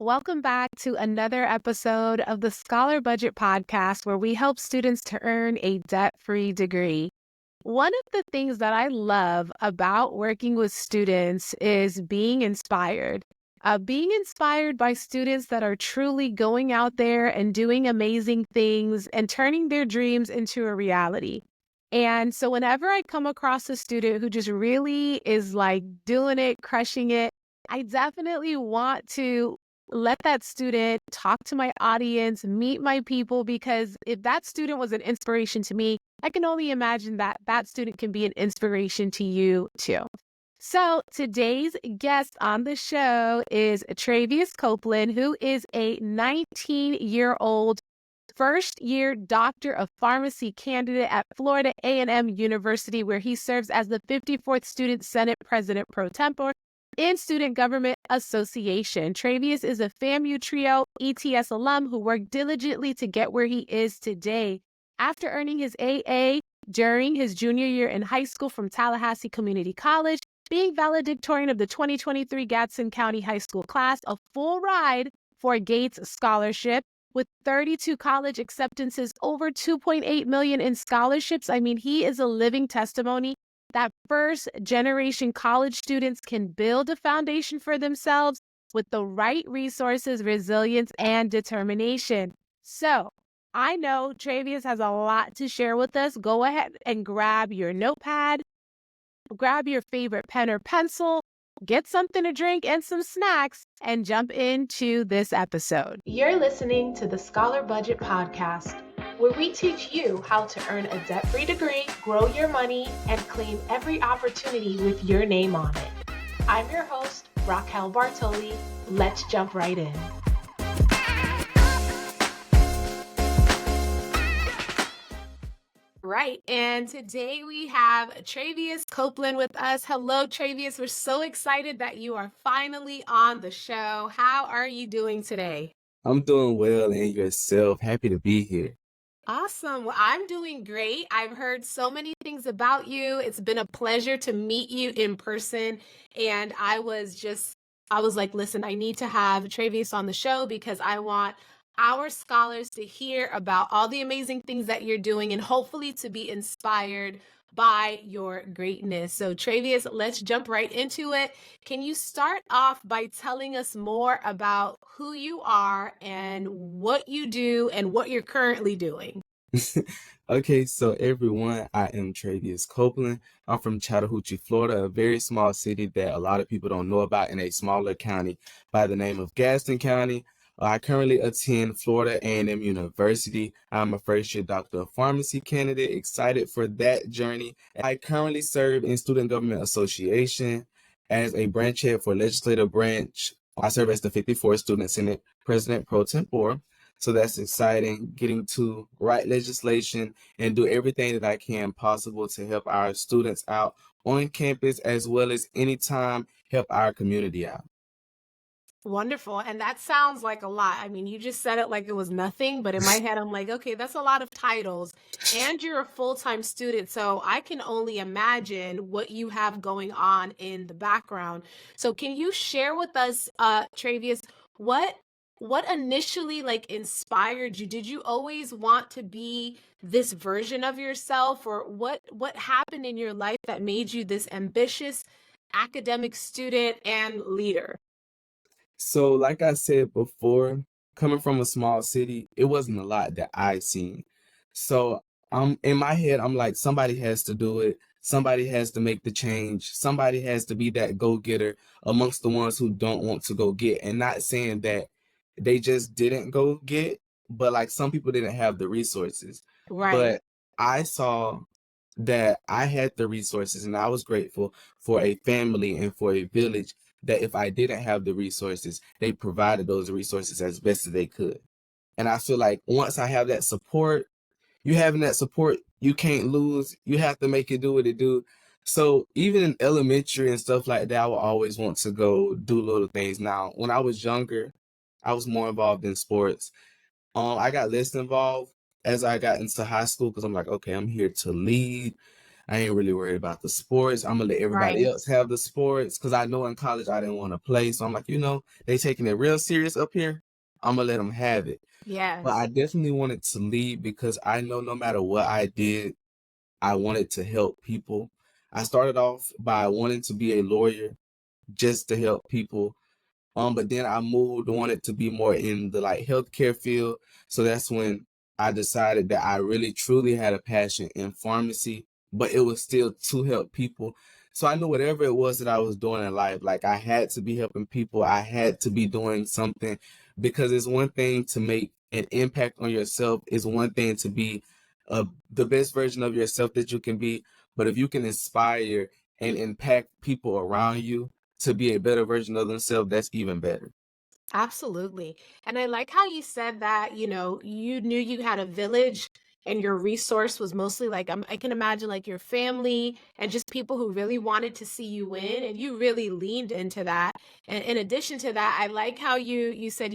Welcome back to another episode of the Scholar Budget podcast, where we help students to earn a debt-free degree. One of the things that I love about working with students is being inspired. Being inspired by students that are truly going out there and doing amazing things and turning their dreams into a reality. And so whenever I come across a student who just really is like doing it, crushing it, I definitely want to let that student talk to my audience, meet my people, because if that student was an inspiration to me, I can only imagine that that student can be an inspiration to you too. So today's guest on the show is Treyvious Copeland, who is a 19-year-old first-year Doctor of Pharmacy candidate at Florida A&M University, where he serves as the 54th Student Senate President pro tempore in Student Government Association. Treyvious is a FAMU Trio ETS alum who worked diligently to get where he is today. After earning his AA during his junior year in high school from Tallahassee Community College, being valedictorian of the 2023 Gadsden County High School class, a full ride for a Gates Scholarship, with 32 college acceptances, over 2.8 million in scholarships. I mean, he is a living testimony that first-generation college students can build a foundation for themselves with the right resources, resilience, and determination. So I know Treyvious has a lot to share with us. Go ahead and grab your notepad, grab your favorite pen or pencil, get something to drink and some snacks, and jump into this episode. You're listening to the Scholar Budget podcast, where we teach you how to earn a debt-free degree, grow your money, and claim every opportunity with your name on it. I'm your host, Raquel Bartoli. Let's jump right in. Right, and today we have Treyvious Copeland with us. Hello, Treyvious. We're so excited that you are finally on the show. How are you doing today? I'm doing well, and yourself? Happy to be here. Awesome. Well, I'm doing great. I've heard so many things about you. It's been a pleasure to meet you in person. And I was like, listen, I need to have Treyvious on the show because I want our scholars to hear about all the amazing things that you're doing and hopefully to be inspired by your greatness. So Treyvious, let's jump right into it. Can you start off by telling us more about who you are and what you do and what you're currently doing? Okay, so everyone, I am Treyvious Copeland. I'm from Chattahoochee, Florida, a very small city that a lot of people don't know about in a smaller county by the name of Gadsden County. I currently attend Florida A&M University. I'm a first-year Doctor of Pharmacy candidate, excited for that journey. I currently serve in Student Government Association as a branch head for legislative branch. I serve as the 54th Student Senate President pro tempore. So that's exciting, getting to write legislation and do everything that I can possible to help our students out on campus, as well as anytime help our community out. Wonderful. And that sounds like a lot. I mean, you just said it like it was nothing, but in my head, I'm like, okay, that's a lot of titles. And you're a full-time student. So I can only imagine what you have going on in the background. So can you share with us, Treyvious, what what initially like inspired you? Did you always want to be this version of yourself, or what happened in your life that made you this ambitious academic student and leader? So, like I said before, coming from a small city, it wasn't a lot that I seen. So, in my head, I'm like, somebody has to do it. Somebody has to make the change. Somebody has to be that go-getter amongst the ones who don't want to go get. And not saying that they just didn't go get, but like some people didn't have the resources. Right. But I saw that I had the resources, and I was grateful for a family and for a village that if I didn't have the resources, they provided those resources as best as they could. And I feel like once I have that support, you having that support, you can't lose. You have to make it do what it do. So even in elementary and stuff like that, I would always want to go do little things. Now, when I was younger, I was more involved in sports. I got less involved as I got into high school because I'm like, okay, I'm here to lead. I ain't really worried about the sports. I'm gonna let everybody Right. else have the sports because I know in college I didn't want to play. So I'm like, they taking it real serious up here. I'm gonna let them have it. But Yes. I definitely wanted to lead because I know no matter what I did, I wanted to help people. I started off by wanting to be a lawyer just to help people. But then I wanted to be more in the like healthcare field. So that's when I decided that I really truly had a passion in pharmacy, but it was still to help people. So I knew whatever it was that I was doing in life, like I had to be helping people. I had to be doing something because it's one thing to make an impact on yourself. It's one thing to be the best version of yourself that you can be. But if you can inspire and impact people around you, to be a better version of themselves, that's even better. Absolutely. And I like how you said that, you knew you had a village and your resource was mostly like, I can imagine like your family and just people who really wanted to see you win. And you really leaned into that. And in addition to that, I like how you said,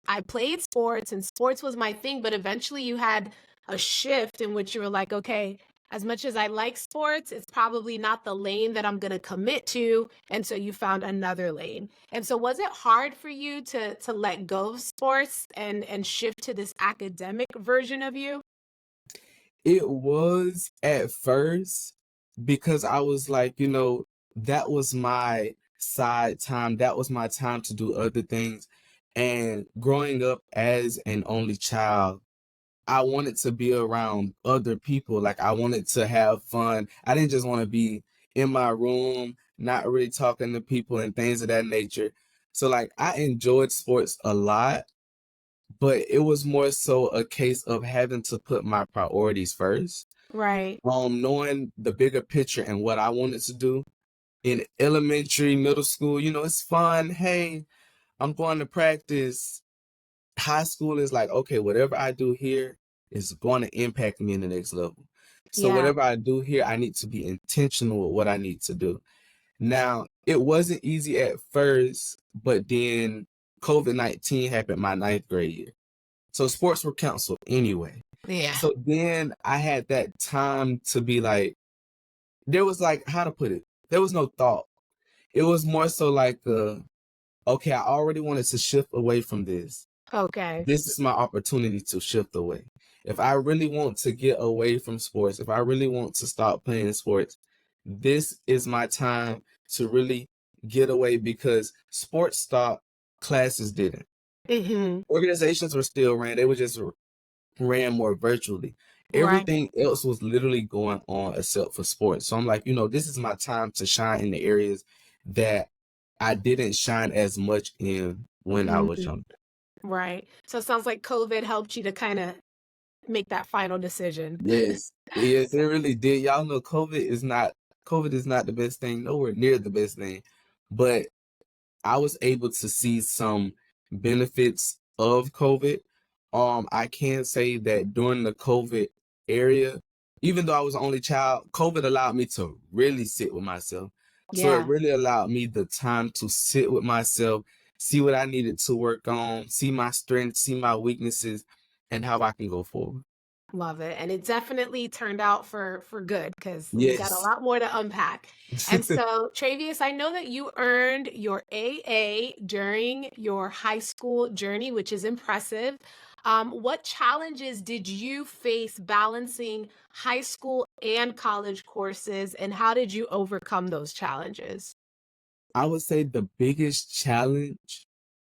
I played sports and sports was my thing, but eventually you had a shift in which you were like, okay, as much as I like sports, it's probably not the lane that I'm going to commit to. And so you found another lane. And so was it hard for you to let go of sports and shift to this academic version of you? It was at first because I was like, that was my side time. That was my time to do other things. And growing up as an only child, I wanted to be around other people. Like I wanted to have fun. I didn't just want to be in my room, not really talking to people and things of that nature. So like I enjoyed sports a lot, but it was more so a case of having to put my priorities first. Right. Knowing the bigger picture and what I wanted to do in elementary, middle school, it's fun. Hey, I'm going to practice. High school is like, okay, whatever I do here is going to impact me in the next level. So Yeah. whatever I do here, I need to be intentional with what I need to do. Now, it wasn't easy at first, but then COVID-19 happened my ninth grade year. So sports were canceled anyway. Yeah. So then I had that time to be like, there was like, how to put it? There was no thought. It was more so like, okay, I already wanted to shift away from this. Okay. This is my opportunity to shift away. If I really want to get away from sports, if I really want to stop playing sports, this is my time to really get away because sports stopped, classes didn't. Hmm. Organizations were still ran, they were just ran more virtually. Right. Everything else was literally going on except for sports. So I'm like, this is my time to shine in the areas that I didn't shine as much in when I was Mhm. younger. Right. So it sounds like COVID helped you to kind of make that final decision. Yes. Yes, it really did. Y'all know COVID is not the best thing, nowhere near the best thing. But I was able to see some benefits of COVID. I can say that during the COVID area, even though I was the only child, COVID allowed me to really sit with myself. So it Yeah. really allowed me the time to sit with myself, see what I needed to work on, see my strengths, see my weaknesses, and how I can go forward. Love it. And it definitely turned out for good because we got a Yes. lot more to unpack. And so, Travius, I know that you earned your AA during your high school journey, which is impressive. What challenges did you face balancing high school and college courses, and how did you overcome those challenges? I would say the biggest challenge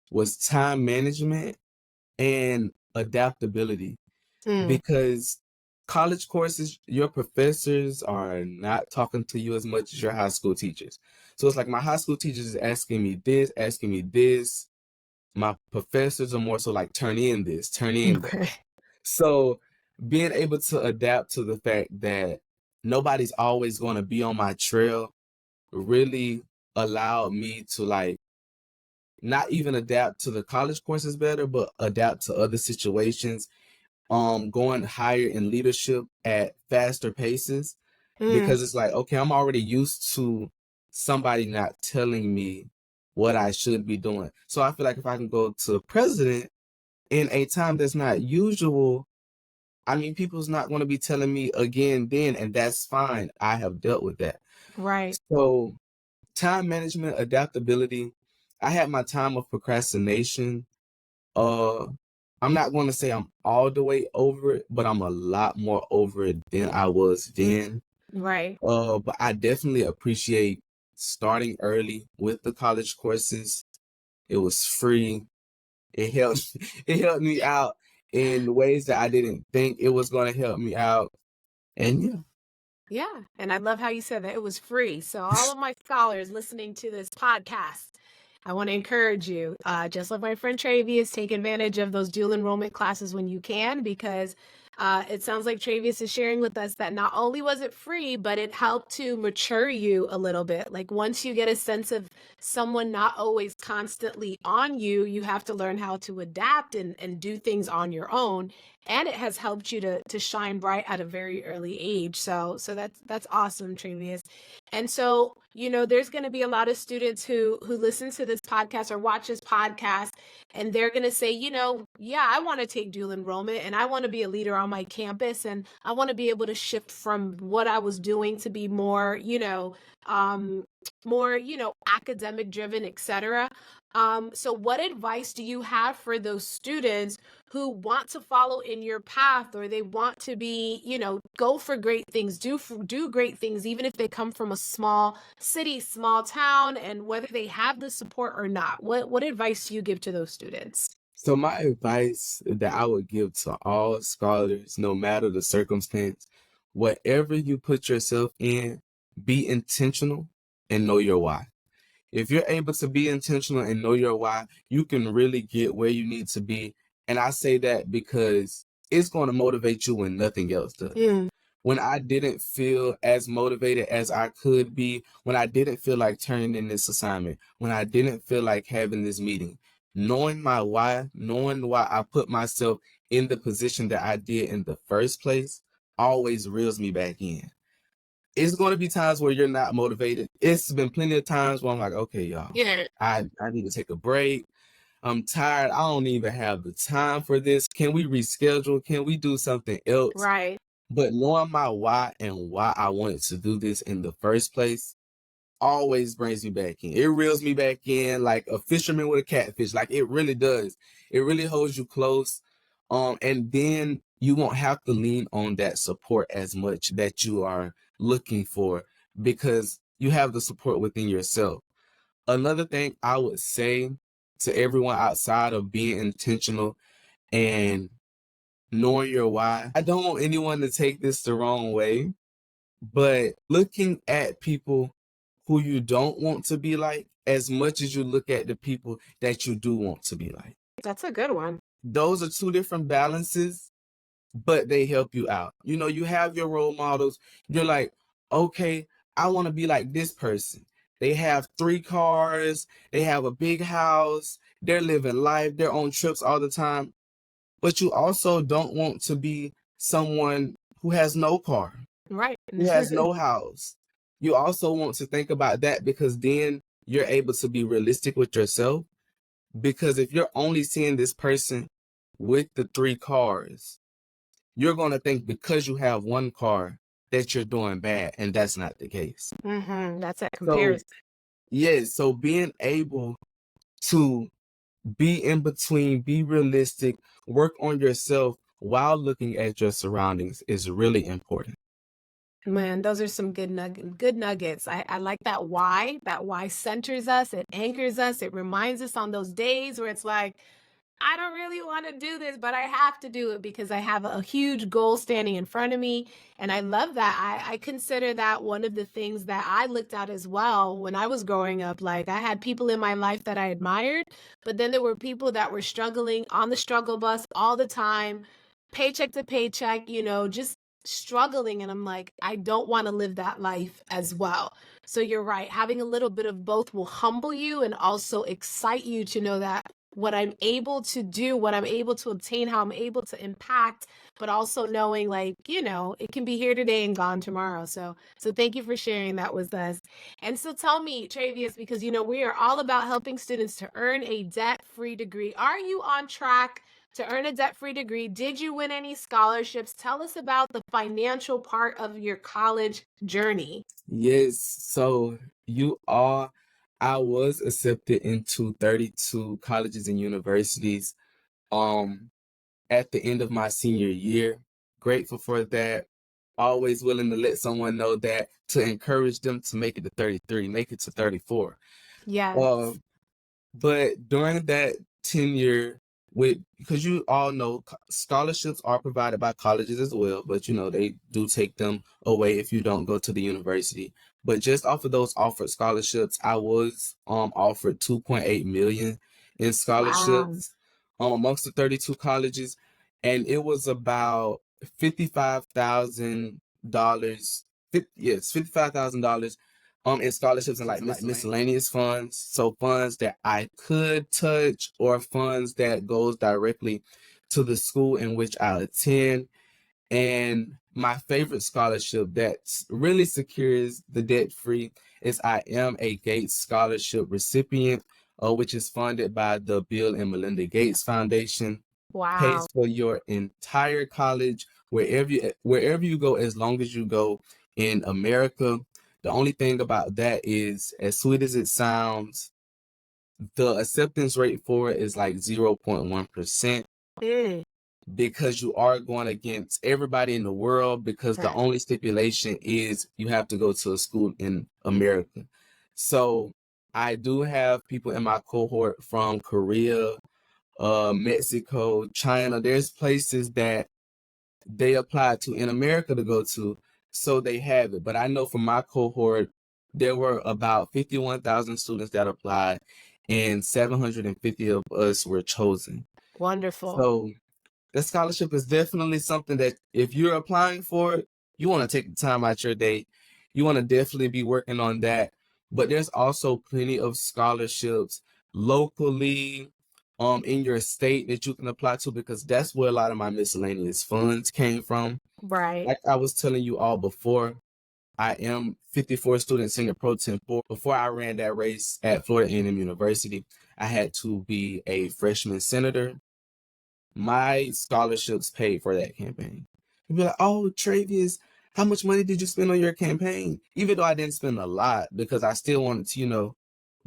was time management and adaptability Mm, because college courses, your professors are not talking to you as much as your high school teachers. So it's like my high school teachers is asking me this, asking me this. My professors are more so like, turn in this, turn in that. okay. So being able to adapt to the fact that nobody's always going to be on my trail really allowed me to like not even adapt to the college courses better, but adapt to other situations. Going higher in leadership at faster paces Mm, because it's like, okay, I'm already used to somebody not telling me what I should be doing. So I feel like if I can go to president in a time that's not usual, I mean, people's not going to be telling me again then, and that's fine. I have dealt with that. Right. So, time management, adaptability. I had my time of procrastination. Uh, I'm not going to say I'm all the way over it, but I'm a lot more over it than I was then. Right. But I definitely appreciate starting early with the college courses. It was free. It helped it helped me out in ways that I didn't think it was going to help me out. And yeah. Yeah. And I love how you said that it was free. So, all of my scholars listening to this podcast, I want to encourage you, just like my friend Treyvious, take advantage of those dual enrollment classes when you can, because it sounds like Treyvious is sharing with us that not only was it free, but it helped to mature you a little bit. Like once you get a sense of someone not always constantly on you, you have to learn how to adapt and do things on your own. And it has helped you to shine bright at a very early age. So that's awesome, Treyvious. And so, there's going to be a lot of students who listen to this podcast or watch this podcast, and they're going to say, yeah, I want to take dual enrollment and I want to be a leader on my campus, and I want to be able to shift from what I was doing to be more, academic driven, etc. So what advice do you have for those students who want to follow in your path, or they want to be, go for great things, do great things, even if they come from a small city, small town, and whether they have the support or not? What advice do you give to those students? So my advice that I would give to all scholars, no matter the circumstance, whatever you put yourself in, be intentional and know your why. If you're able to be intentional and know your why, you can really get where you need to be. And I say that because it's going to motivate you when nothing else does. Mm. When I didn't feel as motivated as I could be, when I didn't feel like turning in this assignment, when I didn't feel like having this meeting, knowing my why, knowing why I put myself in the position that I did in the first place, always reels me back in. It's going to be times where you're not motivated. It's been plenty of times where I'm like, okay, y'all, Yeah. I need to take a break. I'm tired. I don't even have the time for this. Can we reschedule? Can we do something else? Right. But knowing my why and why I wanted to do this in the first place always brings me back in. It reels me back in like a fisherman with a catfish. Like it really does. It really holds you close. And then you won't have to lean on that support as much that you are looking for, because you have the support within yourself. Another thing I would say to everyone outside of being intentional and knowing your why, I don't want anyone to take this the wrong way, but looking at people who you don't want to be like as much as you look at the people that you do want to be like. That's a good one. Those are two different balances, but they help you out. You have your role models. You're like, okay, I want to be like this person. They have 3 cars, they have a big house, they're living life, they're on trips all the time. But you also don't want to be someone who has no car, Right. who has no house. You also want to think about that, because then you're able to be realistic with yourself. Because if you're only seeing this person with the 3 cars, you're going to think because you have 1 car that you're doing bad, and that's not the case. That's that So, comparison. yes, so being able to be in between, be realistic, work on yourself while looking at your surroundings is really important. Man, those are some good nuggets. I like that why. That why centers us, it anchors us, it reminds us on those days where it's like, I don't really want to do this, but I have to do it because I have a huge goal standing in front of me. And I love that. I consider that one of the things that I looked at as well when I was growing up. Like I had people in my life that I admired, but then there were people that were struggling on the struggle bus all the time, paycheck to paycheck, just struggling. And I'm like, I don't want to live that life as well. So you're right. Having a little bit of both will humble you and also excite you to know that what I'm able to do, what I'm able to obtain, how I'm able to impact, but also knowing like, it can be here today and gone tomorrow. So thank you for sharing that with us. And so tell me, Treyvious, because we are all about helping students to earn a debt-free degree. Are you on track to earn a debt-free degree? Did you win any scholarships? Tell us about the financial part of your college journey. Yes, so I was accepted into 32 colleges and universities um at the end of my senior year. Grateful for that. Always willing to let someone know that, to encourage them to make it to 33, make it to 34. Yes. Um, but during that tenure, because you all know scholarships are provided by colleges as well, but they do take them away if you don't go to the university. But just off of those offered scholarships, I was offered 2.8 million in Wow. scholarships amongst the 32 colleges, and it was about $55,000. Yes, $55,000 in scholarships and like miscellaneous funds. So funds that I could touch or funds that goes directly to the school in which I attend. And my favorite scholarship that really secures the debt free is I am a Gates Scholarship recipient, which is funded by the Bill and Melinda Gates Foundation. Pays Wow. for your entire college wherever you go, as long as you go in America. The only thing about that is, as sweet as it sounds, the acceptance rate for it is like 0.1%, Mm. because you are going against everybody in the world, because the only stipulation is you have to go to a school in America. So I do have people in my cohort from Korea, Mexico, China. There's places that they applied to in America to go to, so they have it. But I know from my cohort, there were about 51,000 students that applied, and 750 of us were chosen. Wonderful. So the scholarship is definitely something that if you're applying for it, you want to take the time out your day. You want to definitely be working on that. But there's also plenty of scholarships locally, in your state that you can apply to, because that's where a lot of my miscellaneous funds came from. Right. Like I was telling you all before, I am 54 student senior pro tem 4. Before I ran that race at Florida A&M University, I had to be a freshman senator. My scholarships paid for that campaign. You'd be like, oh, Treyvious, how much money did you spend on your campaign? Even though I didn't spend a lot, because I still wanted to,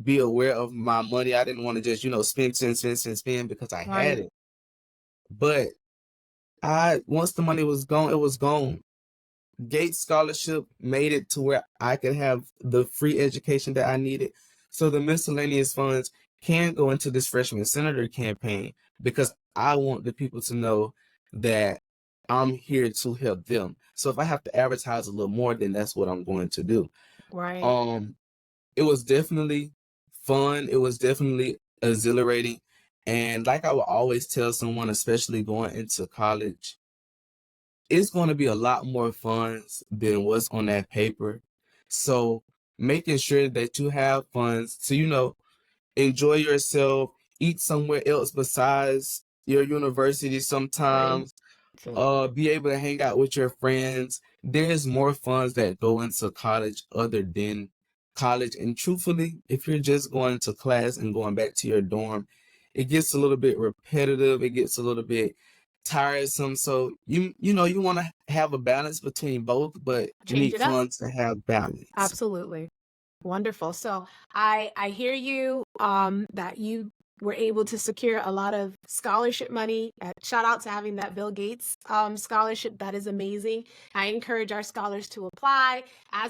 be aware of my money. I didn't want to just, spend because I had Right. it. But once the money was gone, it was gone. Gates Scholarship made it to where I could have the free education that I needed. So the miscellaneous funds can go into this freshman senator campaign, because I want the people to know that I'm here to help them. So if I have to advertise a little more, then that's what I'm going to do. Right. Um, it was definitely fun. It was definitely exhilarating. And like I would always tell someone, especially going into college, it's going to be a lot more funds than what's on that paper. So making sure that you have funds to, enjoy yourself, eat somewhere else besides your university Right. sometimes, be able to hang out with your friends. There's more funds that go into college other than college. And truthfully, if you're just going to class and going back to your dorm, it gets a little bit repetitive. It gets a little bit tiresome. So you want to have a balance between both, but you Change need it up. funds to have balance. Absolutely. Wonderful. So I hear you that you were able to secure a lot of scholarship money. Shout out to having that Bill Gates scholarship. That is amazing. I encourage our scholars to apply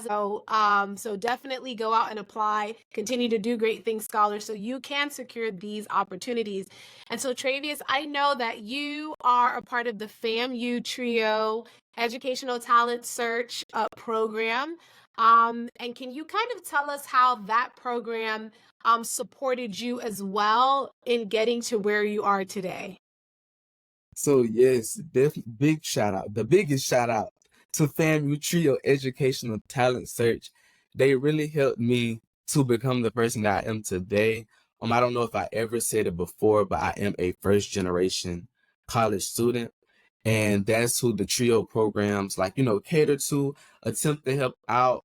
so definitely go out and apply. Continue to do great things, scholars, so you can secure these opportunities. And so Treyvious, I know that you are a part of the FAMU Trio Educational Talent Search program. And can you kind of tell us how that program supported you as well in getting to where you are today? So yes, big shout out, the biggest shout out to FAMU Trio Educational Talent Search. They really helped me to become the person that I am today. I don't know if I ever said it before, but I am a first generation college student. And that's who the TRIO programs, like, cater to, attempt to help out.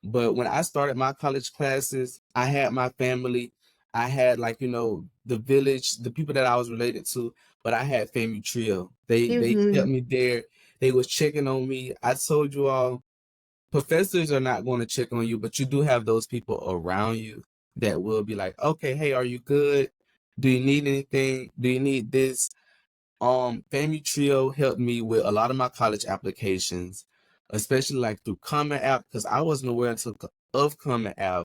But when I started my college classes, I had my family. I had, like, the village, the people that I was related to, but I had family TRIO. They Mm-hmm. kept me there. They was checking on me. I told you all, professors are not going to check on you, but you do have those people around you that will be like, okay, hey, are you good? Do you need anything? Do you need this? Family Trio helped me with a lot of my college applications, especially like through Common App, because I wasn't aware of Common App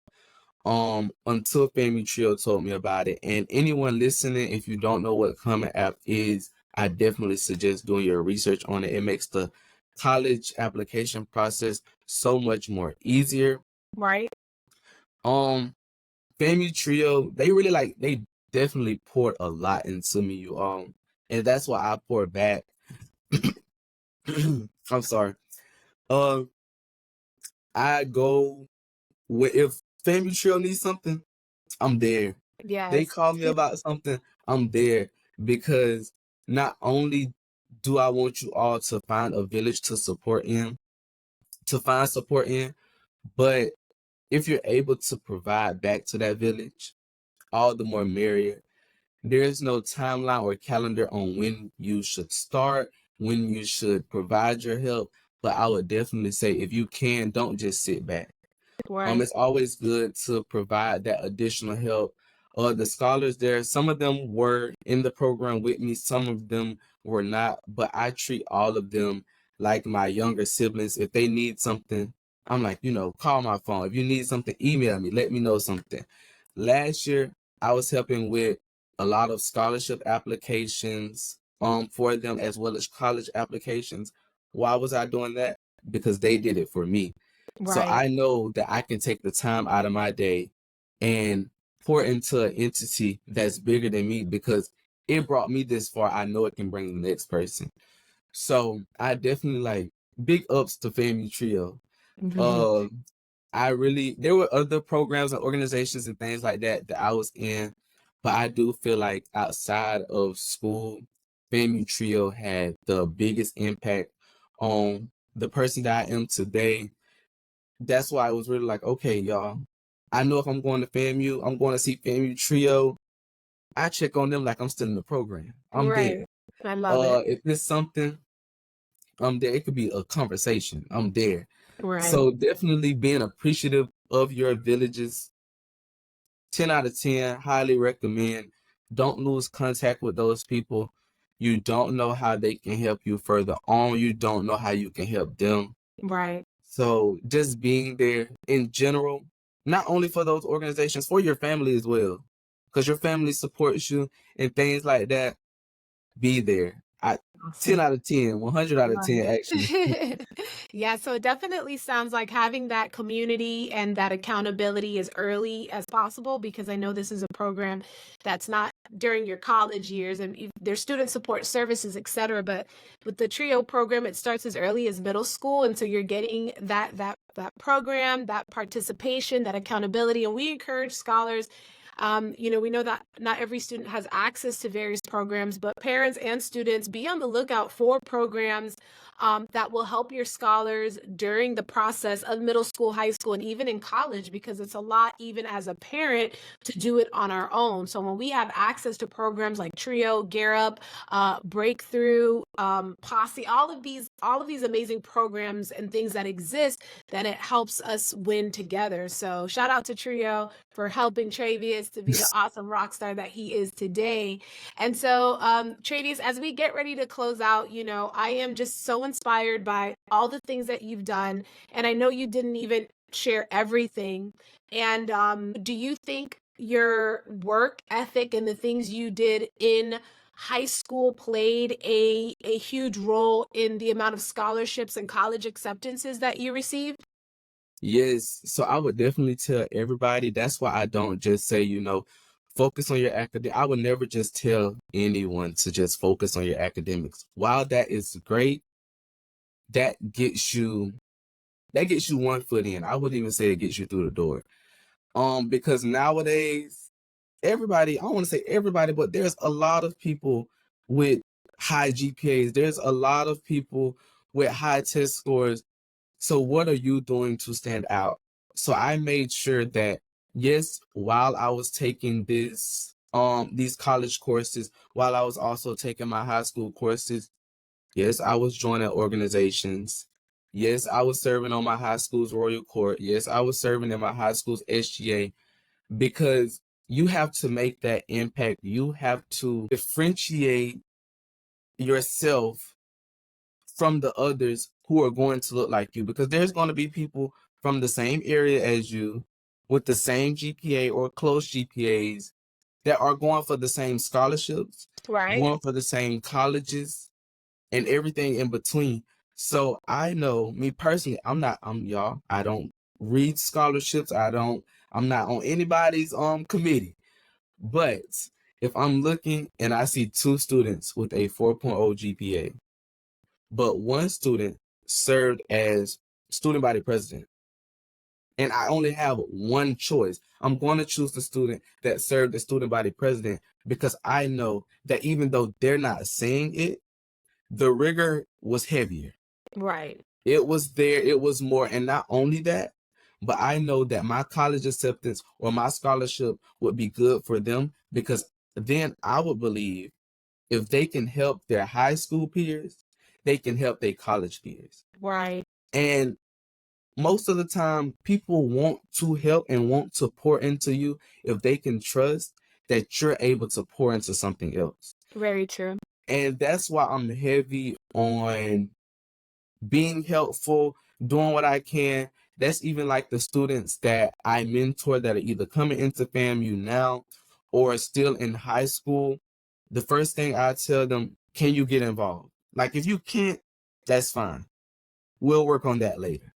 until Family Trio told me about it. And anyone listening, if you don't know what Common App is, I definitely suggest doing your research on it. It makes the college application process so much more easier. Right. Um, Family Trio, they definitely poured a lot into me, you and that's why I poured back. I'm sorry. Uh, I go if Family Trio needs something, I'm there. They Yes. call me about something, I'm there, because not only do I want you all to find a village to find support in, but if you're able to provide back to that village, all the more merrier. There's no timeline or calendar on when you should start, when you should provide your help, but I would definitely say if you can, don't just sit back. Right. It's always good to provide that additional help. The scholars there, some of them were in the program with me, some of them were not, but I treat all of them like my younger siblings. If they need something, I'm like, call my phone. If you need something, email me, let me know something. Last year, I was helping with a lot of scholarship applications for them as well as college applications. Why was I doing that? Because they did it for me. So Right. I know that I can take the time out of my day and pour into an entity that's bigger than me because it brought me this far. I know it can bring the next person. So I definitely like big ups to Family Trio. Mhm. Uh, there were other programs and organizations and things like that that I was in, but I do feel like outside of school, Family Trio had the biggest impact on the person that I am today. That's why I was really like, okay, y'all, I know if I'm going to FAMU, I'm going to see FAMU Trio. I check on them like I'm still in the program. I'm there. Right. I love it. If it's something, I'm there. It could be a conversation. I'm there. Right. So definitely being appreciative of your villages. 10 out of 10, highly recommend. Don't lose contact with those people. You don't know how they can help you further on. You don't know how you can help them. Right. So just being there in general, not only for those organizations, for your family as well, because your family supports you and things like that. Be there. 10 Awesome. out of 10, 100 out of Love 10, actually. it. Yeah, so it definitely sounds like having that community and that accountability as early as possible because I know this is a program that's not during your college years and there's student support services, et cetera. But with the TRIO program, it starts as early as middle school. And so you're getting that program, that participation, that accountability. And we encourage scholars we know that not every student has access to various programs, but parents and students be on the lookout for programs that will help your scholars during the process of middle school, high school, and even in college, because it's a lot, even as a parent, to do it on our own. So when we have access to programs like TRIO, Gear Up, Breakthrough, Posse, all of these amazing programs and things that exist, then it helps us win together. So shout out to TRIO for helping Treyvious to be the awesome rock star that he is today. And so, Treyvious, as we get ready to close out, I am just so inspired by all the things that you've done. And I know you didn't even share everything. And do you think your work ethic and the things you did in high school played a huge role in the amount of scholarships and college acceptances that you received? Yes. So I would definitely tell everybody. That's why I don't just say, focus on your academic. I would never just tell anyone to just focus on your academics. While that is great, that gets you one foot in. I wouldn't even say it gets you through the door. Because nowadays everybody, I don't want to say everybody, but there's a lot of people with high GPAs. There's a lot of people with high test scores. So what are you doing to stand out? So I made sure that, yes, while I was taking these college courses, while I was also taking my high school courses, yes, I was joining organizations. Yes, I was serving on my high school's Royal Court. Yes, I was serving in my high school's SGA, because you have to make that impact. You have to differentiate yourself from the others who are going to look like you, because there's going to be people from the same area as you with the same GPA or close GPAs that are going for the same scholarships, Right. going for the same colleges, and everything in between. So I know, me personally, I don't read scholarships. I'm not on anybody's committee. But if I'm looking and I see two students with a 4.0 GPA, but one student served as student body president, and I only have one choice, I'm going to choose the student that served as student body president, because I know that even though they're not saying it, the rigor was heavier. Right. It was there, it was more. And not only that, but I know that my college acceptance or my scholarship would be good for them, because then I would believe if they can help their high school peers, they can help their college peers. Right. And most of the time, people want to help and want to pour into you if they can trust that you're able to pour into something else. Very true. And that's why I'm heavy on being helpful, doing what I can. That's even like the students that I mentor that are either coming into FAMU now or still in high school. The first thing I tell them, can you get involved? Like, if you can't, that's fine. We'll work on that later.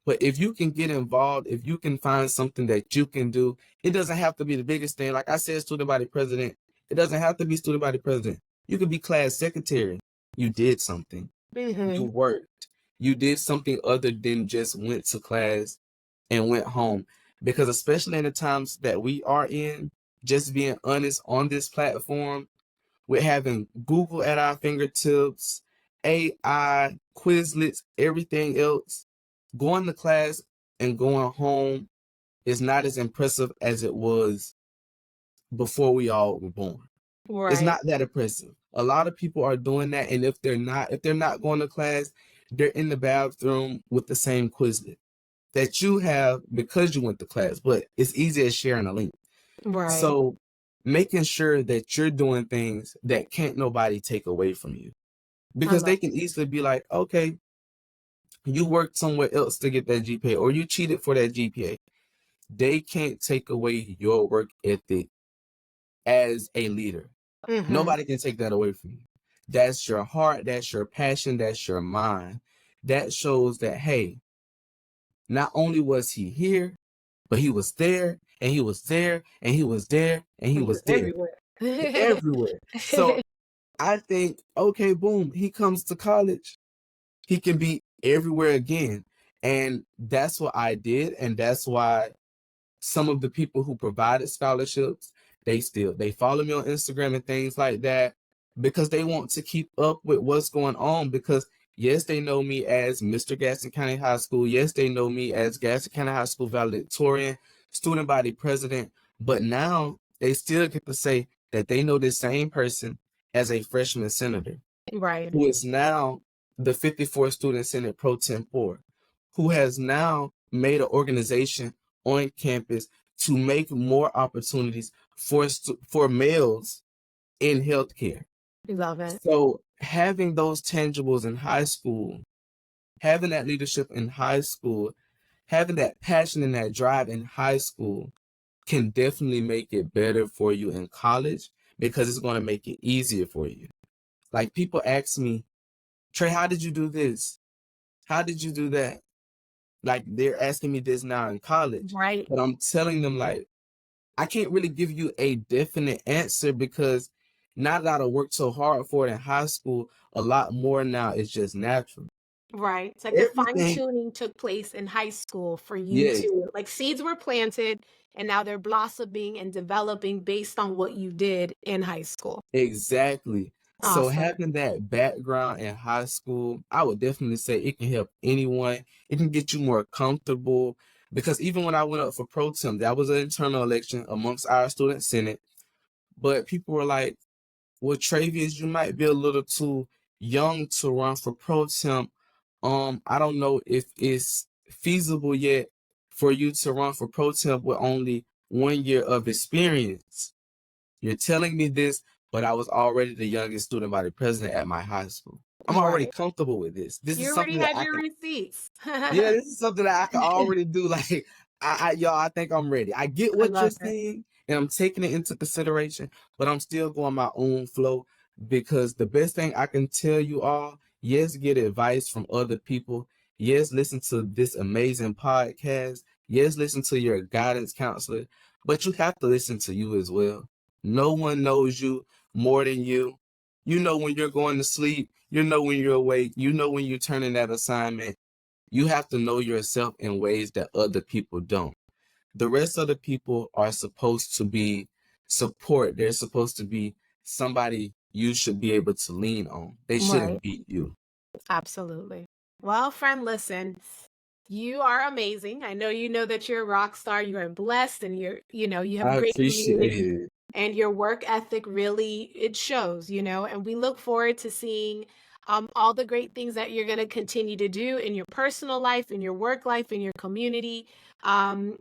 But if you can get involved, if you can find something that you can do, it doesn't have to be the biggest thing. Like I said, student body president, it doesn't have to be student body president. You could be class secretary. You did something. You worked. You did something other than just went to class and went home. Because especially in the times that we are in, just being honest on this platform, with having Google at our fingertips, AI, Quizlets, everything else, going to class and going home is not as impressive as it was before we all were born. It's Right. not that impressive. A lot of people are doing that, and if they're not going to class, they're in the bathroom with the same Quizlet that you have because you went to class. But it's easy as sharing a link. Right. So making sure that you're doing things that can't nobody take away from you, because they can easily be like, okay, you worked somewhere else to get that GPA, or you cheated for that GPA. They can't take away your work ethic as a leader. Nobody can take that away from you. That's your heart, that's your passion, that's your mind. That shows that, hey, not only was he here, but he was there, and he was there, and he was there, and he was there. Everywhere. So I think, okay, boom, he comes to college, he can be everywhere again. And that's what I did. And that's why some of the people who provided scholarships, they follow me on Instagram and things like that, because they want to keep up with what's going on. Because yes, they know me as Mr. Gaston County High School. Yes, they know me as Gaston County High School valedictorian, student body president. But now they still get to say that they know this same person as a freshman senator, Right. who is now the 54 student senate pro tempore, who has now made an organization on campus to make more opportunities for males in healthcare. Love it. So having those tangibles in high school, having that leadership in high school, having that passion and that drive in high school can definitely make it better for you in college, because it's going to make it easier for you. Like, people ask me, Trey, how did you do this? How did you do that? Like, they're asking me this now in college. Right. But I'm telling them, like, I can't really give you a definite answer, because now that I worked so hard for it in high school, a lot more now is just natural. Right. It's like the fine Everything, tuning took place in high school for you yes, to, like, seeds were planted and now they're blossoming and developing based on what you did in high school. exactly. So Awesome. having that background in high school, I would definitely say it can help anyone. It can get you more comfortable because even when I went up for pro temp, that was an internal election amongst our student senate. But people were like, well, Treyvious, you might be a little too young to run for pro temp. I don't know if it's feasible yet for you to run for pro temp with only 1 year of experience. You're telling me this, but I was already the youngest student body president at my high school. I'm already Right. comfortable with this. This is You already something that had I your can receipts. yeah, I this is something that I can already do. Like, y'all, I think I'm ready. I get what you're love it. saying, and I'm taking it into consideration, but I'm still going my own flow because the best thing I can tell you all, yes, get advice from other people. Yes, listen to this amazing podcast. Yes, listen to your guidance counselor, but you have to listen to you as well. No one knows you more than you. You know when you're going to sleep. You know when you're awake. You know when you're turning that assignment. You have to know yourself in ways that other people don't. The rest of the people are supposed to be support. They're supposed to be somebody you should be able to lean on. They Right. shouldn't be you. Absolutely. Well, friend, listen, you are amazing. I know that you're a rock star. You are blessed and you have a I great appreciate community it. and your work ethic really, it shows, and we look forward to seeing all the great things that you're going to continue to do in your personal life, in your work life, in your community. And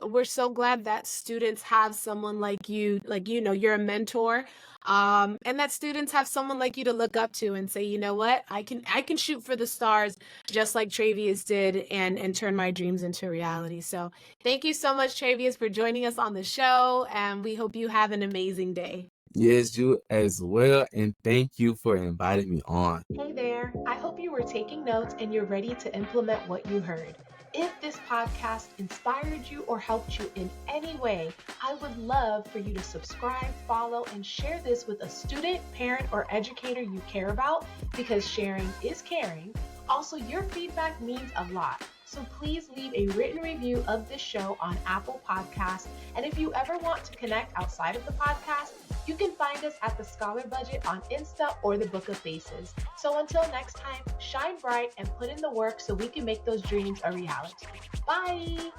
we're so glad that students have someone like you, you're a mentor, and that students have someone like you to look up to and say, you know what, I can shoot for the stars just like Treyvious did, and turn my dreams into reality. So thank you so much, Treyvious, for joining us on the show, and we hope you have an amazing day. Yes, you as well. And thank you for inviting me on. Hey there, I hope you were taking notes and you're ready to implement what you heard. If this podcast inspired you or helped you in any way, I would love for you to subscribe, follow, and share this with a student, parent, or educator you care about, because sharing is caring. Also, your feedback means a lot. So please leave a written review of this show on Apple Podcasts. And if you ever want to connect outside of the podcast, you can find us at The Scholar Budget on Insta or the Book of Faces. So until next time, shine bright and put in the work so we can make those dreams a reality. Bye!